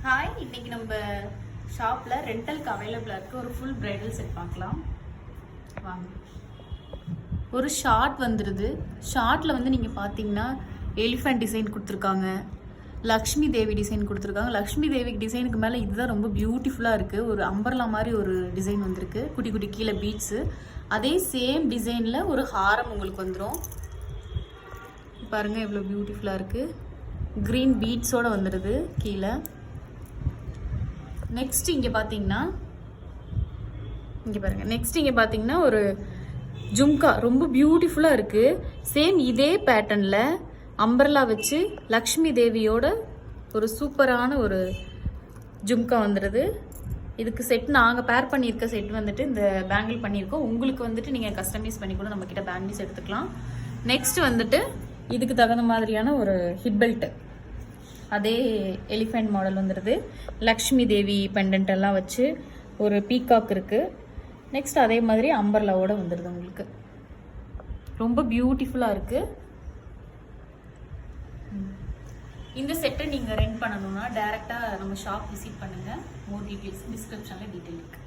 Hi, இன்னைக்கு நம்ம ஷாப்ல ரெண்டலுக்கு அவைலபிளா இருக்க ஒரு ஃபுல் பிரைடல் செட் பார்க்கலாம் வாங்க. ஒரு ஷார்ட் வந்துடுது. ஷார்ட்ல வந்து நீங்க பாத்தீங்கன்னா எலிஃபண்ட் டிசைன் கொடுத்துருக்காங்க, லக்ஷ்மி தேவி டிசைன் கொடுத்துருக்காங்க. லக்ஷ்மி தேவி டிசைனுக்கு மேலே இதுதான் ரொம்ப பியூட்டிஃபுல்லாக இருக்குது. ஒரு அம்பர்லா மாதிரி ஒரு டிசைன் வந்திருக்கு, குட்டி குட்டி கீழே பீட்ஸு. அதே சேம் டிசைனில் ஒரு ஹாரம் உங்களுக்கு வந்துடும். பாருங்கள் எவ்வளோ பியூட்டிஃபுல்லாக இருக்குது. க்ரீன் பீட்ஸோடு வந்துடுது கீழே. நெக்ஸ்ட் இங்கே பார்த்தீங்கன்னா இங்கே பார்த்தீங்கன்னா ஒரு ஜும்கா ரொம்ப பியூட்டிஃபுல்லாக இருக்குது. சேம் இதே பேட்டர்னில் அம்பர்லா வச்சு லக்ஷ்மி தேவியோட ஒரு சூப்பரான ஒரு ஜும்கா வந்துடுது. இதுக்கு செட் நாங்கள் பேர் பண்ணியிருக்க செட் வந்துட்டு இந்த பேங்கிள் பண்ணியிருக்கோம். உங்களுக்கு வந்துட்டு நீங்கள் கஸ்டமைஸ் பண்ணி கூட நம்மக்கிட்ட பேங்கிள்ஸ் எடுத்துக்கலாம். நெக்ஸ்ட் வந்துட்டு இதுக்கு தகுந்த மாதிரியான ஒரு ஹிப் பெல்ட், அதே எலிஃபெண்ட் மாடல் வந்துடுது. லக்ஷ்மி தேவி பெண்டன்ட் எல்லாம் வச்சு ஒரு பீகாக் இருக்குது. நெக்ஸ்ட் அதே மாதிரி அம்பர்லாவோட வந்துடுது. உங்களுக்கு ரொம்ப பியூட்டிஃபுல்லாக இருக்குது. இந்த செட்டை நீங்கள் ரெண்ட் பண்ணணும்னா டைரெக்டாக நம்ம ஷாப் விசிட் பண்ணுங்கள். மோர் டீட்டெயில்ஸ் டிஸ்கிரிப்ஷனில் டீட்டெயில் இருக்குது.